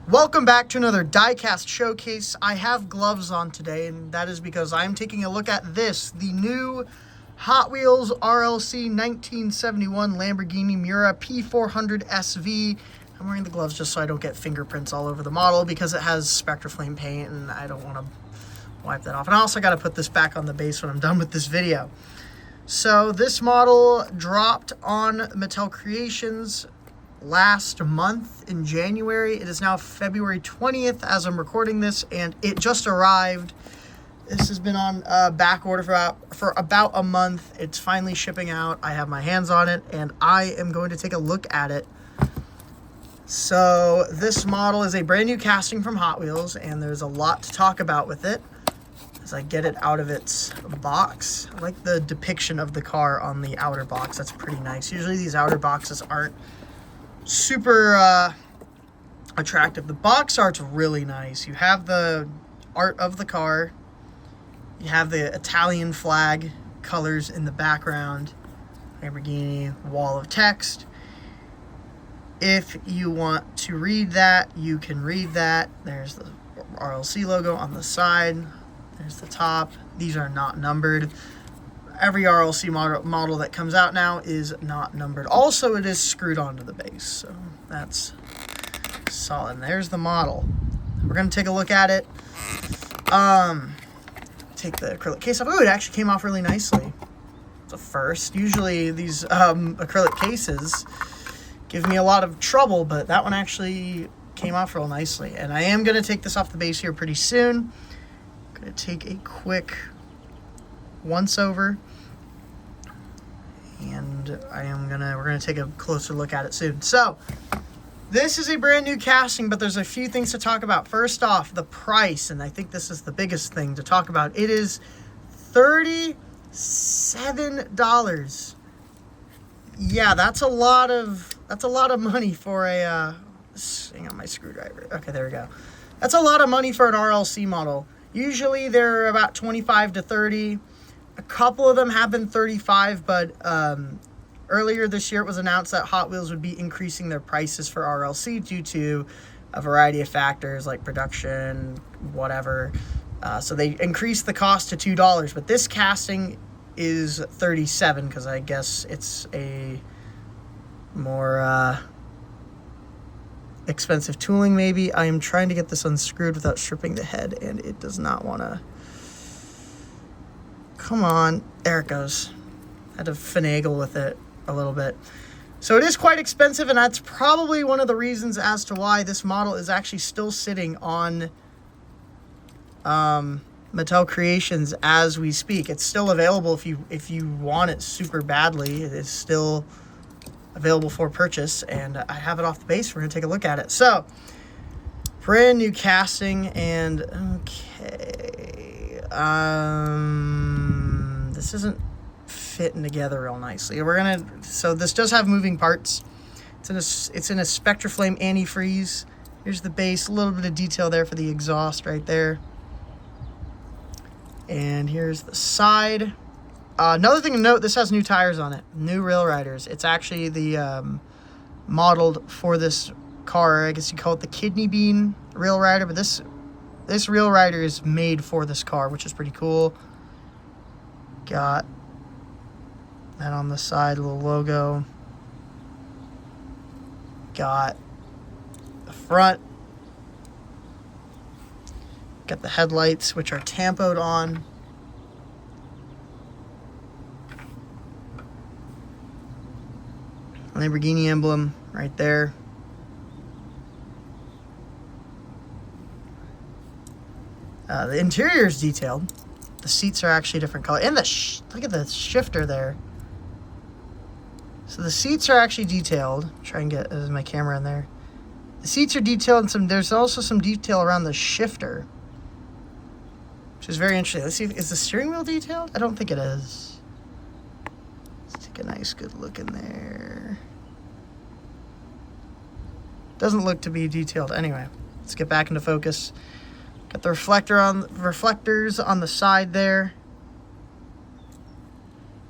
Welcome back to another diecast showcase. I have gloves on today, and that is because I'm taking a look at this, the new Hot Wheels RLC 1971 Lamborghini Miura P400 SV. I'm wearing the gloves just so I don't get fingerprints all over the model because it has Spectraflame paint and I don't want to wipe that off. And I also got to put this back on the base when I'm done with this video. So this model dropped on Mattel Creations last month in January. It is now February 20th as I'm recording this, and it just arrived. This has been on back order for about a month. It's finally shipping out. I have my hands on it, and I am going to take a look at it. So this model is a brand new casting from Hot Wheels, and there's a lot to talk about with it as I get it out of its box. I like the depiction of the car on the outer box. That's pretty nice. Usually these outer boxes aren't super attractive. The box art's really nice. You have the art of the car. You have the Italian flag colors in the background. Lamborghini wall of text. If you want to read that, you can read that. There's the RLC logo on the side. There's the top. These are not numbered. Every RLC model that comes out now is not numbered. Also, it is screwed onto the base, so that's solid. And there's the model. We're going to take a look at it. Take the acrylic case off. Oh, it actually came off really nicely. It's a first. Usually these acrylic cases give me a lot of trouble, but that one actually came off real nicely. And I am going to take this off the base here pretty soon. I'm going to take a quick once over, and we're gonna take a closer look at it soon. So this is a brand new casting, but there's a few things to talk about. First off, the price, and I think this is the biggest thing to talk about. It is $37. Yeah, that's a lot of money for a hang on my screwdriver. Okay, there we go. That's a lot of money for an RLC model. Usually they're about 25 to 30. A couple of them have been 35, but earlier this year it was announced that Hot Wheels would be increasing their prices for RLC due to a variety of factors like production, whatever. So they increased the cost to $2, but this casting is $37 because I guess it's a more expensive tooling maybe. I am trying to get this unscrewed without stripping the head, and it does not want to. Come on, there it goes. I had to finagle with it a little bit. So it is quite expensive, and that's probably one of the reasons as to why this model is actually still sitting on Mattel Creations as we speak. It's still available if you want it super badly. It is still available for purchase, and I have it off the base. We're gonna take a look at it. So, brand new casting, and okay. This isn't fitting together real nicely. So this does have moving parts. It's in a Spectraflame antifreeze. Here's the base, a little bit of detail there for the exhaust right there. And here's the side. Another thing to note, this has new tires on it, new rail riders. It's actually the modeled for this car. I guess you call it the kidney bean rail rider, but this rail rider is made for this car, which is pretty cool. Got that on the side, a little logo. Got the front. Got the headlights, which are tampoed on. Lamborghini emblem right there. The interior is detailed. The seats are actually a different color. And look at the shifter there. So the seats are actually detailed. Try and get my camera in there. The seats are detailed, and there's also some detail around the shifter, which is very interesting. Let's see, is the steering wheel detailed? I don't think it is. Let's take a nice good look in there. Doesn't look to be detailed. Anyway, let's get back into focus. Got the reflectors on the side there.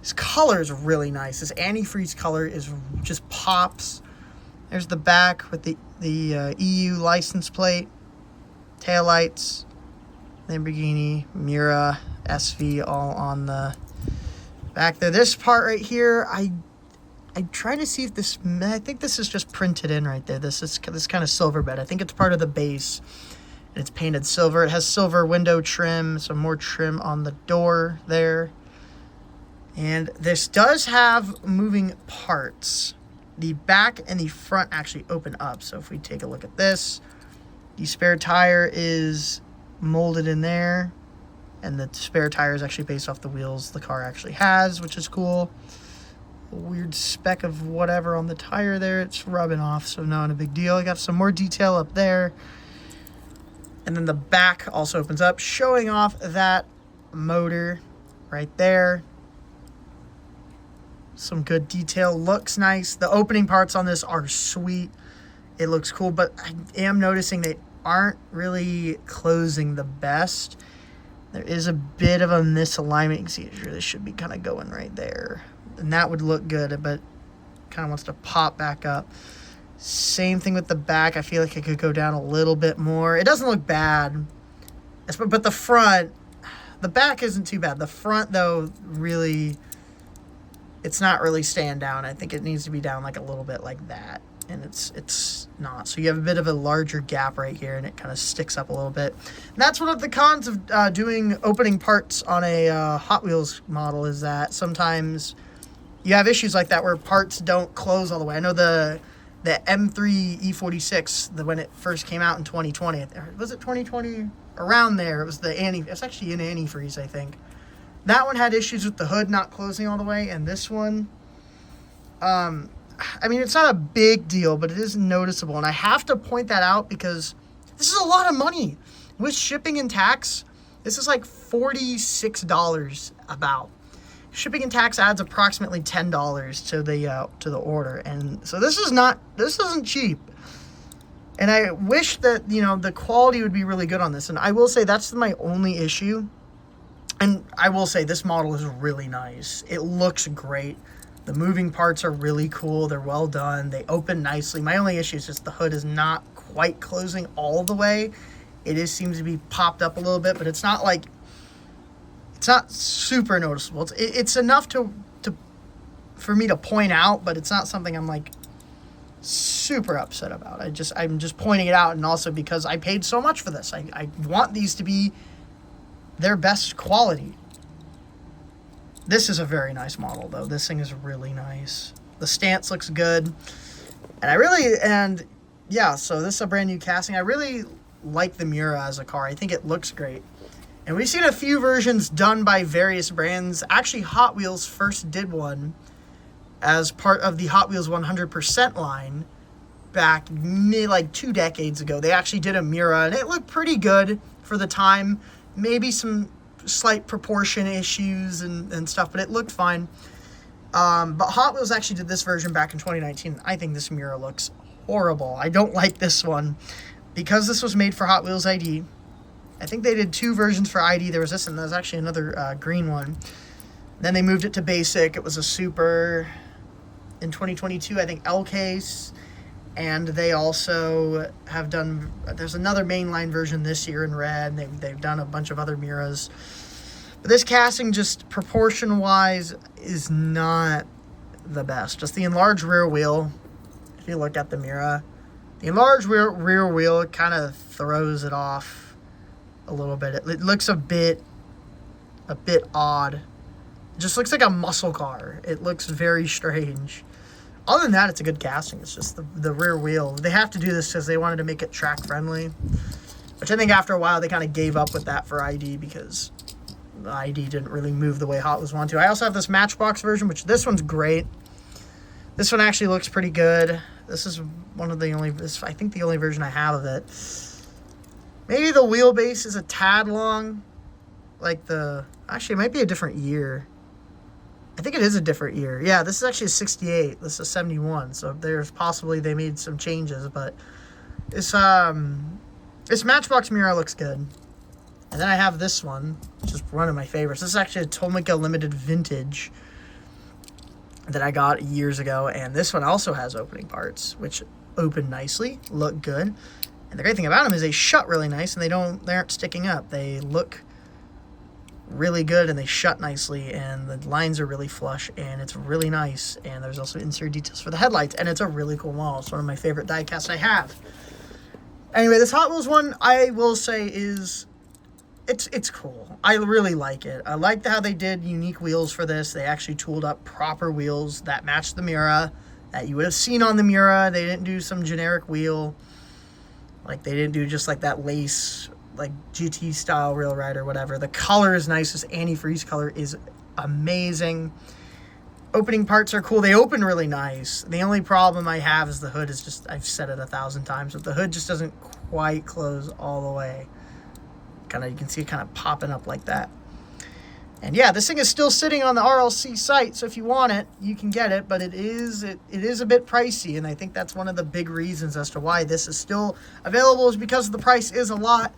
This color is really nice. This antifreeze color just pops. There's the back with the EU license plate, taillights, Lamborghini Miura SV all on the back there. This part right here, I try to see if this, I think this is just printed in right there. This kind of silver bed. I think it's part of the base. And it's painted silver. It has silver window trim, some more trim on the door there. And this does have moving parts. The back and the front actually open up. So if we take a look at this, the spare tire is molded in there. And the spare tire is actually based off the wheels the car actually has, which is cool. A weird speck of whatever on the tire there. It's rubbing off, so not a big deal. I got some more detail up there. And then the back also opens up, showing off that motor right there. Some good detail. Looks nice. The opening parts on this are sweet. It looks cool, but I am noticing they aren't really closing the best. There is a bit of a misalignment. You can see it really should be kind of going right there. And that would look good, but kind of wants to pop back up. Same thing with the back. I feel like it could go down a little bit more. It doesn't look bad. But the front, the back isn't too bad. The front, though, really, it's not really staying down. I think it needs to be down like a little bit like that. And it's not. So you have a bit of a larger gap right here, and it kind of sticks up a little bit. And that's one of the cons of doing opening parts on a Hot Wheels model, is that sometimes you have issues like that where parts don't close all the way. I know the M3 E46, when it first came out in 2020, was it 2020? Around there, it was it's actually an antifreeze, I think. That one had issues with the hood not closing all the way, and this one, I mean, it's not a big deal, but it is noticeable, and I have to point that out because this is a lot of money. With shipping and tax, this is like $46 about. Shipping and tax adds approximately $10 to the order, and so this isn't cheap. And I wish that, the quality would be really good on this. And I will say that's my only issue. And I will say this model is really nice. It looks great. The moving parts are really cool. They're well done. They open nicely. My only issue is just the hood is not quite closing all the way. It seems to be popped up a little bit, but it's not super noticeable. It's enough for me to point out, but it's not something I'm like super upset about. I'm just pointing it out, and also because I paid so much for this. I want these to be their best quality. This is a very nice model, though. This thing is really nice. The stance looks good. And so this is a brand new casting. I really like the Miura as a car. I think it looks great. And we've seen a few versions done by various brands. Actually, Hot Wheels first did one as part of the Hot Wheels 100% line back like 2 decades ago. They actually did a Miura, and it looked pretty good for the time. Maybe some slight proportion issues and stuff, but it looked fine. But Hot Wheels actually did this version back in 2019. I think this Miura looks horrible. I don't like this one. Because this was made for Hot Wheels ID, I think they did 2 versions for ID. There was this, and there was actually another green one. Then they moved it to basic. It was a super in 2022, I think L case. And they also have done, there's another mainline version this year in red. They've done a bunch of other Miuras. But this casting, just proportion-wise, is not the best. Just the enlarged rear wheel, if you look at the Miura, the enlarged rear wheel kind of throws it off a little bit. It looks a bit odd. It just looks like a muscle car. It looks very strange. Other than that, it's a good casting. It's just the rear wheel. They have to do this because they wanted to make it track friendly, which I think after a while they kind of gave up with that for ID because the ID didn't really move the way Hot Wheels wanted to. I also have this Matchbox version, which this one's great. This one actually looks pretty good. This is I think the only version I have of it. Maybe the wheelbase is a tad long. Actually, it might be a different year. I think it is a different year. Yeah, this is actually a 68. This is 71. So there's possibly they made some changes, but this Matchbox Miura looks good. And then I have this one, which is one of my favorites. This is actually a Tomica Limited Vintage that I got years ago, and this one also has opening parts, which open nicely, look good. And the great thing about them is they shut really nice, and they aren't sticking up. They look really good, and they shut nicely, and the lines are really flush, and it's really nice. And there's also interior details for the headlights, and it's a really cool model. It's one of my favorite die-casts I have. Anyway, this Hot Wheels one, I will say, is it's cool. I really like it. I like how they did unique wheels for this. They actually tooled up proper wheels that match the Miura that you would have seen on the Miura. They didn't do some generic wheel. Like, they didn't do just like that lace, like GT style rail ride or whatever. The color is nice. This antifreeze color is amazing. Opening parts are cool. They open really nice. The only problem I have is the hood is just, I've said it 1,000 times, but the hood just doesn't quite close all the way. Kind of, you can see it kind of popping up like that. And yeah, this thing is still sitting on the RLC site, so if you want it, you can get it, but it is a bit pricey, and I think that's one of the big reasons as to why this is still available, is because the price is a lot.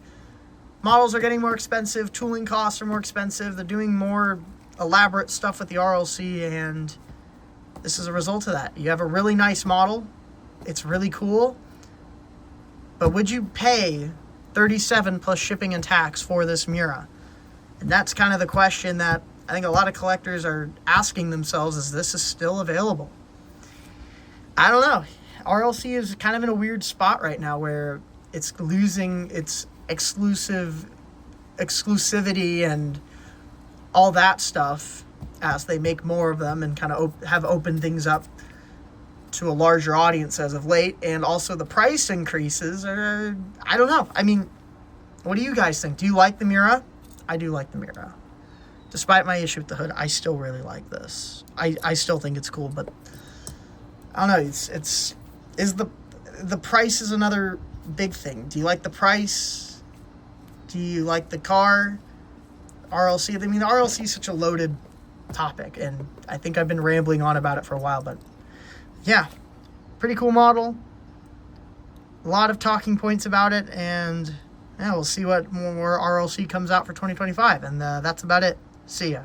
Models are getting more expensive, tooling costs are more expensive, they're doing more elaborate stuff with the RLC, and this is a result of that. You have a really nice model, it's really cool, but would you pay $37 plus shipping and tax for this Miura? And that's kind of the question that I think a lot of collectors are asking themselves, is this is still available? I don't know. RLC is kind of in a weird spot right now where it's losing its exclusivity and all that stuff as they make more of them and kind of have opened things up to a larger audience as of late. And also the price increases are, I don't know. I mean, what do you guys think? Do you like the Miura? I do like the Miura. Despite my issue with the hood, I still really like this. I still think it's cool, but I don't know. The price is another big thing. Do you like the price? Do you like the car? RLC. I mean, the RLC is such a loaded topic, and I think I've been rambling on about it for a while, but yeah, pretty cool model. A lot of talking points about it, and yeah, we'll see what more RLC comes out for 2025, and that's about it. See ya.